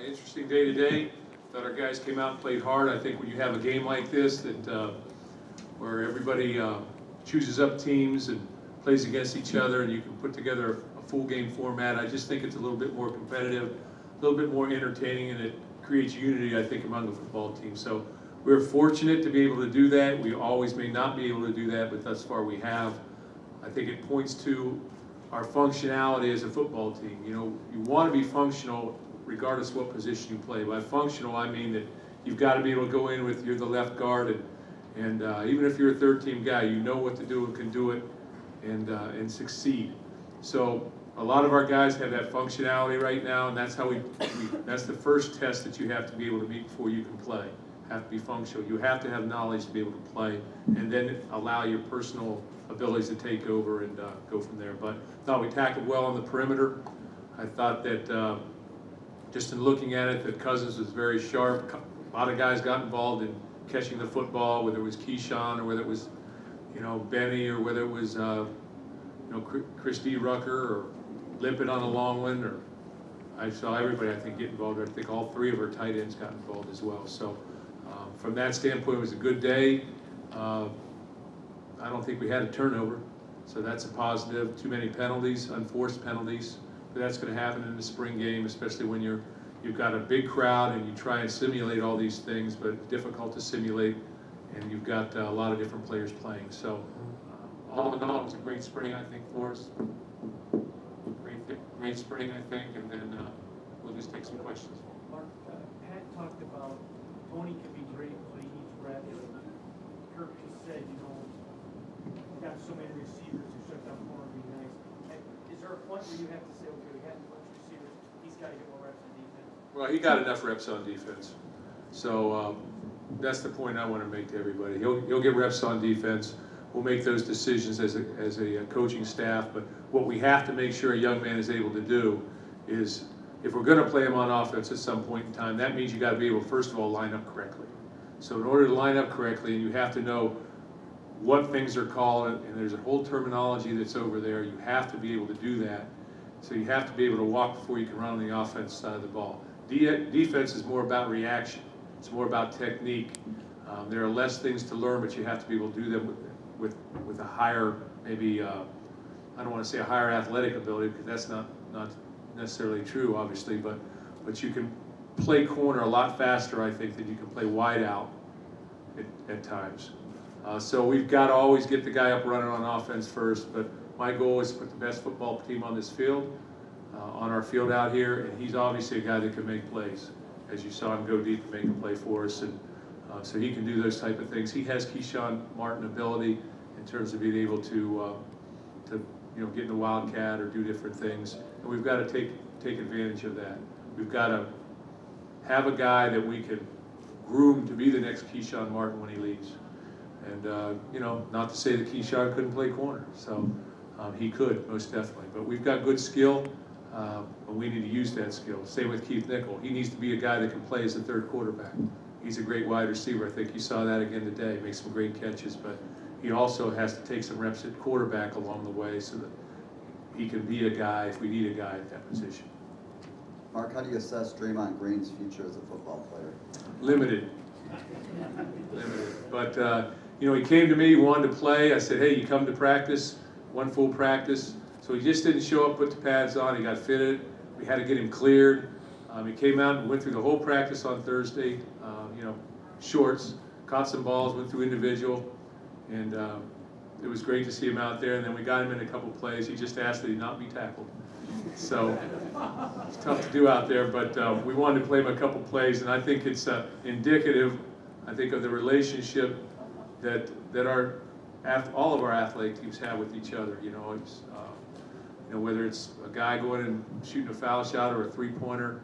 Interesting day today. Thought our guys came out and played hard. I think when you have a game like this where everybody chooses up teams and plays against each other and you can put together a full game format, I just think it's a little bit more competitive, a little bit more entertaining, and it creates unity, I think, among the football team. So we're fortunate to be able to do that. We always may not be able to do that, but thus far we have. I think it points to our functionality as a football team. You know, you want to be functional regardless of what position you play. By functional, I mean that you've got to be able to go in with, you're the left guard, and even if you're a third team guy, you know what to do and can do it and succeed. So a lot of our guys have that functionality right now, and that's how that's the first test that you have to be able to meet before you can play. Have to be functional. You have to have knowledge to be able to play, and then allow your personal abilities to take over and go from there. But thought we tackled well on the perimeter. I thought that just in looking at it, that Cousins was very sharp. A lot of guys got involved in catching the football, whether it was Keyshawn or whether it was, Benny, or whether it was, Christy Rucker or Lippett on a long one. Or I saw everybody, I think, get involved. I think all three of our tight ends got involved as well. So from that standpoint, it was a good day. I don't think we had a turnover, so that's a positive. Too many penalties, unforced penalties. But that's going to happen in the spring game, especially when you've got a big crowd and you try and simulate all these things, but it's difficult to simulate, and you've got a lot of different players playing. So all in all, it was a great spring, I think, for us. Great spring, I think, and then we'll just take some questions. Mark, Pat talked about Tony can be great when he needs reps. Kirk just said, we've got so many receivers who shut down corner would be nice. Is there a point where you have to say, okay, we have a bunch of receivers, he's got to get more reps on defense? Well, he got enough reps on defense. So that's the point I want to make to everybody. He'll get reps on defense. We'll make those decisions as a coaching staff. But what we have to make sure a young man is able to do is, if we're going to play him on offense at some point in time, that means you got to be able to, first of all, line up correctly. So in order to line up correctly, you have to know what things are called, and there's a whole terminology that's over there. You have to be able to do that. So you have to be able to walk before you can run on the offense side of the ball. Defense is more about reaction. It's more about technique. There are less things to learn, but you have to be able to do them with a higher, maybe, I don't want to say a higher athletic ability, because that's not necessarily true, obviously, but you can play corner a lot faster, I think, than you can play wide out at times. So we've got to always get the guy up running on offense first, but my goal is to put the best football team on this field, on our field out here, and he's obviously a guy that can make plays. As you saw him go deep and make a play for us, and so he can do those type of things. He has Keyshawn Martin ability in terms of being able to get in the wildcat or do different things, and we've got to take advantage of that. We've got to have a guy that we can groom to be the next Keyshawn Martin when he leaves. And, not to say that Keyshawn couldn't play corner. So he could, most definitely. But we've got good skill, and we need to use that skill. Same with Keith Nickel. He needs to be a guy that can play as a third quarterback. He's a great wide receiver. I think you saw that again today. Makes some great catches. But he also has to take some reps at quarterback along the way so that he can be a guy if we need a guy at that position. Mark, how do you assess Draymond Green's future as a football player? Limited. But, he came to me, he wanted to play. I said, hey, you come to practice, one full practice. So he just didn't show up, put the pads on, he got fitted. We had to get him cleared. He came out and went through the whole practice on Thursday, shorts, caught some balls, went through individual. And it was great to see him out there. And then we got him in a couple plays. He just asked that he not be tackled. So it's tough to do out there, but we wanted to play him a couple plays, and I think it's indicative, I think, of the relationship that all of our athletic teams have with each other. It's whether it's a guy going and shooting a foul shot or a three-pointer,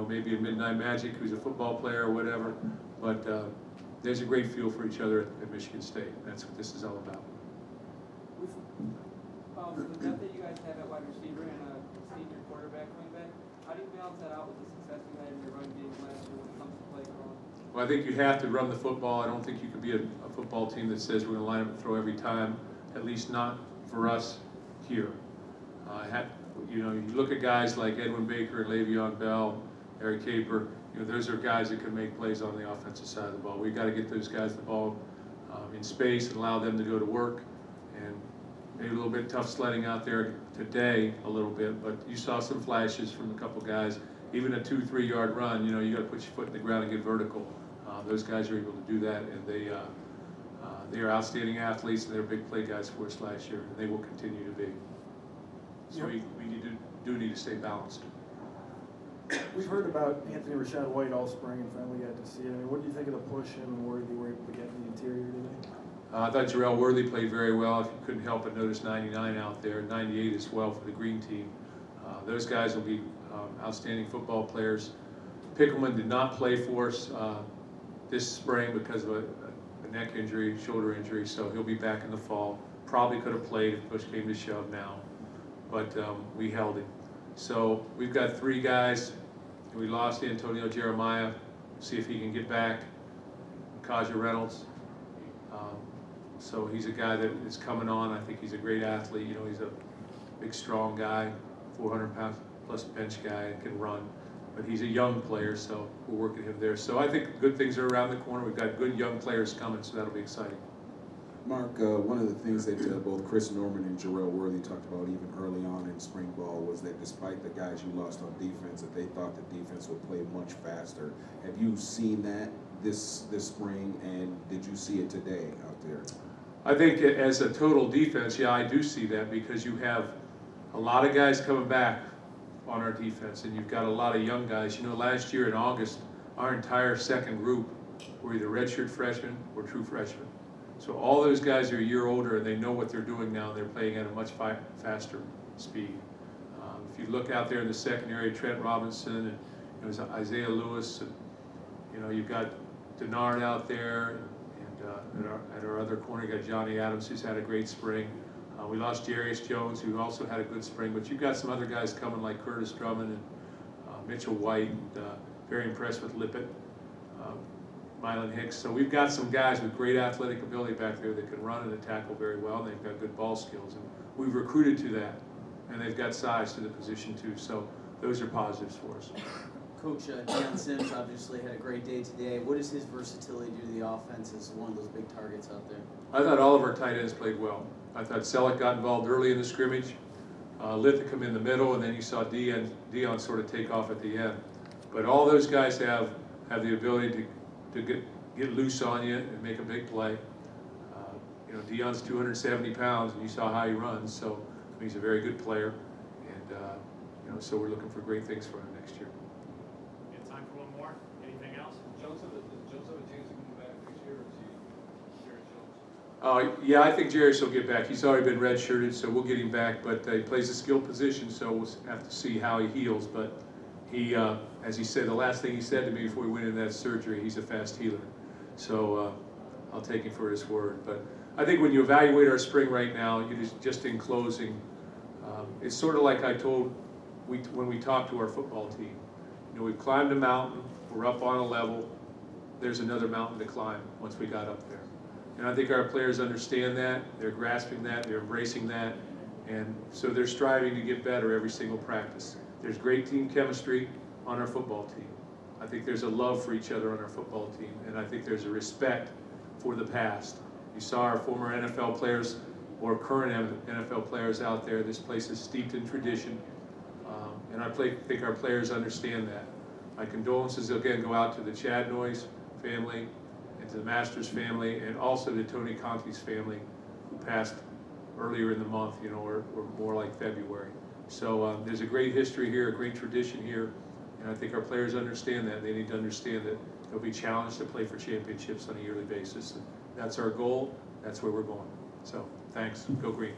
maybe a Midnight Magic who's a football player or whatever, but there's a great feel for each other at Michigan State. That's what this is all about. The depth that you guys have at wide receiver and a senior quarterback coming back, how do you balance that out with the success you had in your run game last year when it comes to play calling? Well, I think you have to run the football. I don't think you can be a football team that says we're going to line up and throw every time, at least not for us here. You look at guys like Edwin Baker and Le'Veon Bell, Eric Caper, those are guys that can make plays on the offensive side of the ball. We've got to get those guys the ball in space and allow them to go to work. And maybe a little bit tough sledding out there today a little bit, but you saw some flashes from a couple guys. Even a 2-3 yard run, you got to put your foot in the ground and get vertical. Those guys are able to do that, and they are outstanding athletes, and they're big play guys for us last year, and they will continue to be. So we need to stay balanced. We've heard about Anthony Rashad White all spring and finally got to see it. I mean, what do you think of the push him and Worthy were able to get in the interior today? I thought Jarrell Worthy played very well. If you couldn't help but notice 99 out there, 98 as well for the green team. Those guys will be outstanding football players. Pickelman did not play for us this spring because of a neck injury, shoulder injury, so he'll be back in the fall. Probably could have played if push came to shove now, but we held him. So we've got 3 guys. We lost Dantonio Jeremiah. See if he can get back. Kaja Reynolds. So he's a guy that is coming on. I think he's a great athlete. He's a big, strong guy, 400-pound plus bench guy, and can run. But he's a young player, so we're working him there. So I think good things are around the corner. We've got good young players coming, so that'll be exciting. Mark, one of the things that both Chris Norman and Jarrell Worthy talked about even early on in spring ball was that despite the guys you lost on defense, that they thought the defense would play much faster. Have you seen that this spring, and did you see it today out there? I think as a total defense, yeah, I do see that because you have a lot of guys coming back on our defense, and you've got a lot of young guys. Last year in August, our entire second group were either redshirt freshmen or true freshmen. So all those guys are a year older, and they know what they're doing now, and they're playing at a much faster speed. If you look out there in the secondary, Trent Robinson, and it was Isaiah Lewis, and you've got Denard out there, and at our other corner, you got Johnny Adams, who's had a great spring. We lost Jarius Jones, who also had a good spring, but you've got some other guys coming like Curtis Drummond and Mitchell White, and very impressed with Lippett, Mylon Hicks. So we've got some guys with great athletic ability back there that can run and tackle very well, and they've got good ball skills. And we've recruited to that, and they've got size to the position too. So those are positives for us. Coach Deion Sims obviously had a great day today. What is his versatility do to the offense as one of those big targets out there? I thought all of our tight ends played well. I thought Selleck got involved early in the scrimmage, Lithicum in the middle, and then you saw Dion sort of take off at the end. But all those guys have the ability to get loose on you and make a big play. Dion's 270 pounds, and you saw how he runs, so he's a very good player. And so we're looking for great things for him next year. We have time for one more. Anything else? Joseph, is Joseph a chance to come back next year, or is he Jerry Jones? Yeah, I think Jarius will get back. He's already been redshirted, so we'll get him back. But he plays a skilled position, so we'll have to see how he heals. But he, as he said, the last thing he said to me before we went into that surgery, he's a fast healer. So I'll take him for his word. But I think when you evaluate our spring right now, just in closing, it's sort of like I told when we talked to our football team. We've climbed a mountain, we're up on a level, there's another mountain to climb once we got up there. And I think our players understand that, they're grasping that, they're embracing that, and so they're striving to get better every single practice. There's great team chemistry on our football team. I think there's a love for each other on our football team, and I think there's a respect for the past. You saw our former NFL players or current NFL players out there. This place is steeped in tradition, and I think our players understand that. My condolences again go out to the Chadnoys family and to the Masters family, and also to Tony Conti's family, who passed earlier in the month, or more like February. So there's a great history here, a great tradition here, and I think our players understand that. They need to understand that they'll be challenged to play for championships on a yearly basis. And that's our goal. That's where we're going. So thanks. Go Green.